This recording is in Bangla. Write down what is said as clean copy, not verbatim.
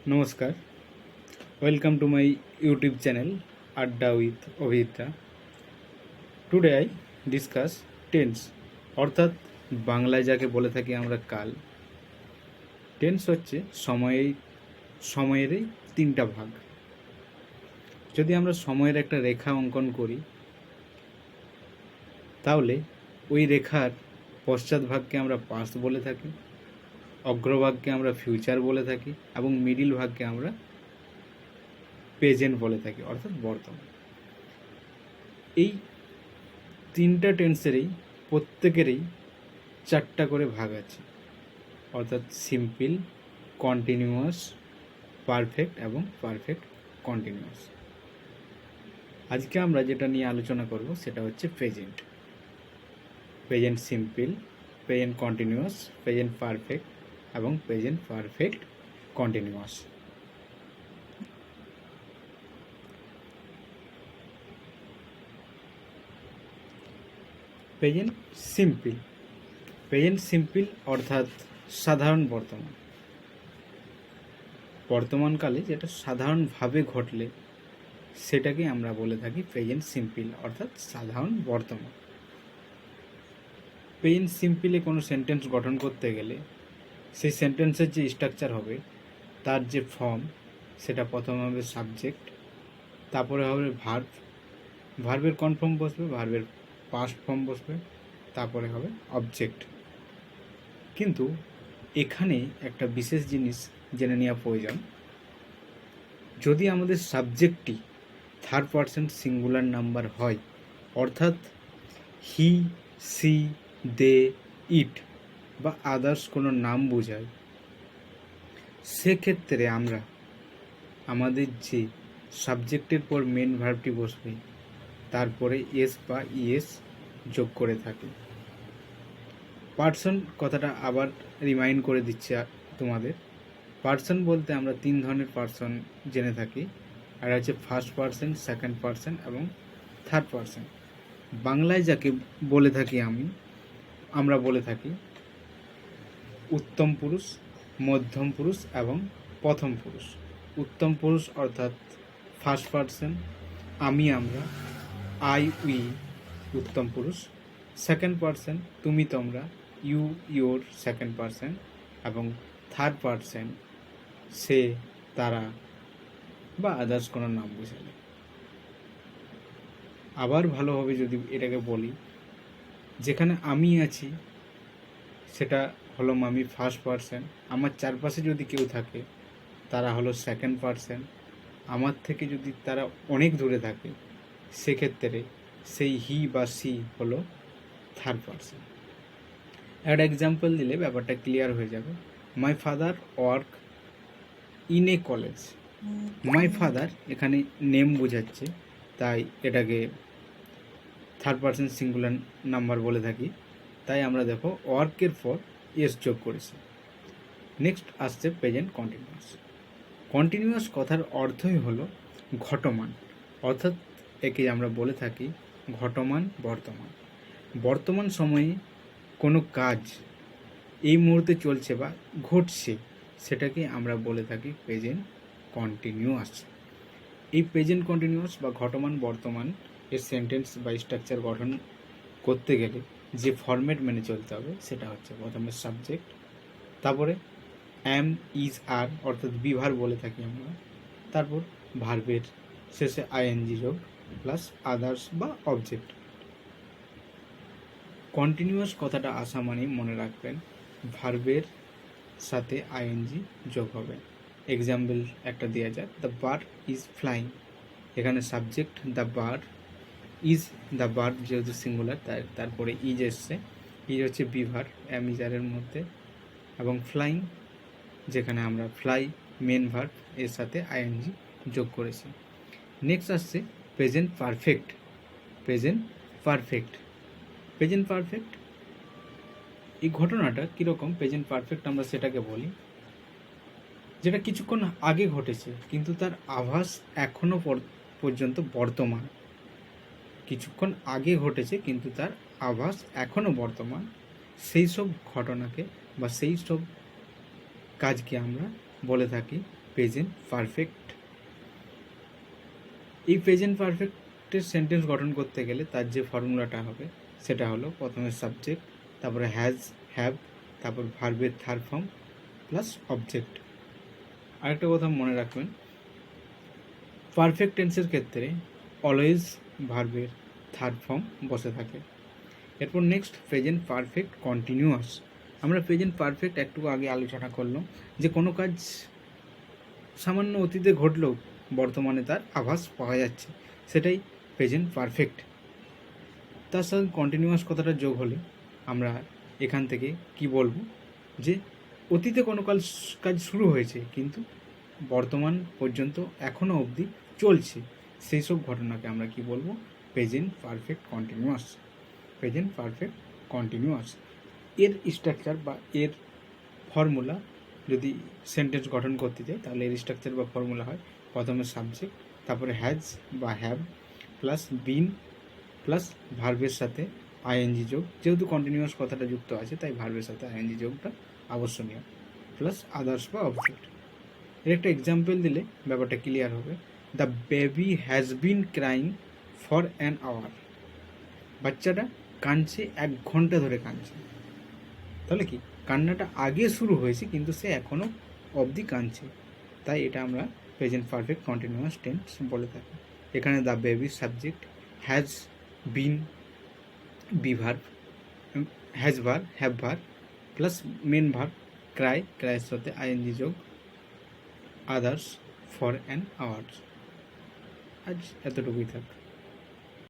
নমস্কার, welcome to my YouTube channel Adda with Abhidra. Today I discuss tense, অর্থাৎ বাংলায় যাকে বলে থাকি আমরা কাল। টেন্স হচ্ছে সময়েরই তিনটা ভাগ। যদি আমরা সময়ের একটা রেখা অঙ্কন করি, তাহলে ওই রেখার পশ্চাৎ ভাগকে আমরা পাস্ট বলে থাকি, অগ্রভাগকে আমরা ফিউচার বলে থাকি এবং মিডিল ভাগকে আমরা প্রেজেন্ট বলে থাকি, অর্থাৎ বর্তমান। এই তিনটা টেন্সেরই প্রত্যেকেরই চারটা করে ভাগ আছে, অর্থাৎ সিম্পল, কন্টিনিউয়াস, পারফেক্ট এবং পারফেক্ট কন্টিনিউয়াস। আজকে আমরা যেটা নিয়ে আলোচনা করব সেটা হচ্ছে present. Present simple, present continuous, present perfect এবং present perfect continuous. Present simple. Present simple অর্থাৎ সাধারণ বর্তমান। বর্তমানকালে যেটা সাধারণভাবে ঘটলে সেটাকে আমরা বলে থাকি প্রেজেন্ট সিম্পল, অর্থাৎ সাধারণ বর্তমান। প্রেজেন্ট সিম্পলে কোনো সেন্টেন্স গঠন করতে গেলে সেই সেন্টেন্সের যে স্ট্রাকচার হবে, তার যে ফর্ম, সেটা প্রথমে হবে সাবজেক্ট, তারপরে হবে ভার্ব, ভার্বের কোন ফর্ম বসবে, ভার্বের পাস্ট ফর্ম বসবে, তারপরে হবে অবজেক্ট। কিন্তু এখানে একটা বিশেষ জিনিস জেনে নেওয়া প্রয়োজন। যদি আমাদের সাবজেক্টটি থার্ড পারসন সিঙ্গুলার নাম্বার হয়, অর্থাৎ হি, সি, দে, ইট বা আদার্স কোনো নাম বোঝায়, সেক্ষেত্রে আমরা আমাদের যে সাবজেক্টের পর মেন ভার্বটি বসবে তারপরে এস বা ইএস যোগ করে থাকি। পার্সন কথাটা আবার রিমাইন্ড করে দিচ্ছে তোমাদের। পার্সন বলতে আমরা তিন ধরনের পার্সন জেনে থাকি, আর হচ্ছে ফার্স্ট পার্সন, সেকেন্ড পার্সন এবং থার্ড পার্সন। বাংলায় যাকে বলে থাকি আমরা বলে থাকি উত্তম পুরুষ, মধ্যম পুরুষ এবং প্রথম পুরুষ। উত্তম পুরুষ অর্থাৎ ফার্স্ট পার্সন, আমরা, আই, উই উত্তম পুরুষ। সেকেন্ড পার্সন তুমি তোমরা, ইউ, ইউর সেকেন্ড পার্সন। এবং থার্ড পার্সন সে, তারা বা আদার্স কোনো নাম বোঝালে। আবার ভালোভাবে যদি এটাকে বলি, যেখানে আমি আছি সেটা হলো আমি ফার্স্ট পার্সন, আমার চারপাশে যদি কেউ থাকে তারা হলো সেকেন্ড পার্সন, আমার থেকে যদি তারা অনেক দূরে থাকে সেক্ষেত্রে সেই হি বা সি হলো থার্ড পার্সন। একটা এক্সাম্পল দিলে ব্যাপারটা ক্লিয়ার হয়ে যাবে। My father work in a college. My father এখানে নেম বোঝাচ্ছে, তাই এটাকে থার্ড পার্সন সিঙ্গুলার নাম্বার বলে থাকি। তাই আমরা দেখো ওয়ার্কের পর এস যোগ করেছি। নেক্সট আসছে প্রেজেন্ট কন্টিনিউয়াস। কন্টিনিউয়াস কথার অর্থই হলো ঘটমান, অর্থাৎ একে আমরা বলে থাকি ঘটমান বর্তমান। বর্তমান সময়ে কোনো কাজ এই মুহূর্তে চলছে বা ঘটছে, সেটাকে আমরা বলে থাকি প্রেজেন্ট কন্টিনিউয়াস। এই প্রেজেন্ট কন্টিনিউয়াস বা ঘটমান বর্তমান এর সেন্টেন্স বা স্ট্রাকচার গঠন করতে গেলে যে ফরম্যাট মেনে চলতে হবে সেটা হচ্ছে প্রথমে সাবজেক্ট, তারপরে অ্যাম, ইজ, আর অর্থাৎ বিভার বলে থাকি আমরা, তারপর ভার্বের শেষে আইএনজি যোগ প্লাস আদার্স বা অবজেক্ট। কন্টিনিউয়াস কথাটা আসা মানে মনে রাখবেন ভার্বের সাথে আইএনজি যোগ হবে। এক্সাম্পল একটা দেওয়া যাক, দ্য বার্ড ইজ ফ্লাইং। এখানে subject the bird, is the bird যেহেতু সিঙ্গুলার তারপরে ইজ এসছে, ইজ হচ্ছে বিভার অ্যামিজারের মধ্যে, এবং ফ্লাইং যেখানে আমরা ফ্লাই মেন ভার্ব এর সাথে আইএনজি যোগ করেছি। নেক্সট আসছে present perfect. Present perfect, present perfect এই ঘটনাটা কীরকম? প্রেজেন্ট পারফেক্ট আমরা সেটাকে বলি যেটা কিছুক্ষণ আগে ঘটেছে কিন্তু তার আভাস এখনও পর্যন্ত বর্তমান। কিছুক্ষণ আগে ঘটেছে কিন্তু তার আভাস এখনও বর্তমান। সেই সব ঘটনাকে বা সেই সব কাজকে আমরা বলে থাকি প্রেজেন্ট পারফেক্ট। এই প্রেজেন্ট পারফেক্টের সেন্টেন্স গঠন করতে গেলে তার যে ফর্মুলাটা হবে সেটা হলো প্রথমে সাবজেক্ট, তারপরে হ্যাজ, হ্যাভ, তারপর ভার্বের থার্ড ফর্ম প্লাস অবজেক্ট। আরেকটা কথা মনে রাখবেন, পারফেক্ট টেন্সের ক্ষেত্রে অলওয়েজ ভার্বের থার্ড ফর্ম বসে থাকে। এরপর নেক্সট প্রেজেন্ট পারফেক্ট কন্টিনিউয়াস। আমরা প্রেজেন্ট পারফেক্ট একটু আগে আলোচনা করলাম যে কোনো কাজ সামান্য অতীতে ঘটলেও বর্তমানে তার আভাস পাওয়া যাচ্ছে, সেটাই প্রেজেন্ট পারফেক্ট। তার সাথে কন্টিনিউয়াস কথাটা যোগ হলে আমরা এখান থেকে কি বলবো, যে অতীতে কোনো কাজ শুরু হয়েছে কিন্তু বর্তমান পর্যন্ত এখনও অবধি চলছে, সেই সব ঘটনাকে আমরা কি বলবো, present perfect continuous. Present perfect continuous এর স্ট্রাকচার বা এর ফর্মুলা যদি সেন্টেন্স গঠন করতে চাই তাহলে এর স্ট্রাকচার বা ফর্মুলা হয় প্রথমে সাবজেক্ট, তারপরে হ্যাজ বা হ্যাভ প্লাস বিন প্লাস ভার্বের সাথে আইএনজি যোগ, যেহেতু কন্টিনিউয়াস কথাটা যুক্ত আছে তাই ভার্বের সাথে আইএনজি যোগটা আবশ্যনীয়, প্লাস আদার্স বা অবজেক্ট। এর একটা এক্সাম্পল দিলে ব্যাপারটা ক্লিয়ার হবে। The baby has been crying for an hour. বাচ্চাটা কাঁদছে, 1 ঘন্টা ধরে কাঁদছে। তাহলে কি কান্নাটা আগে শুরু হয়েছে কিন্তু সে এখনও অবধি কাঁদছে, তাই এটা আমরা প্রেজেন্ট পারফেক্ট কন্টিনিউয়াস টেন্স বলে থাকি। এখানে the baby subject, has been be verb, has verb have verb plus main verb ক্রাইয়ের সাথে আইএনজি যোগ, আদার্স ফর অ্যান আওয়ার্স। আজ এতটুকুই থাক।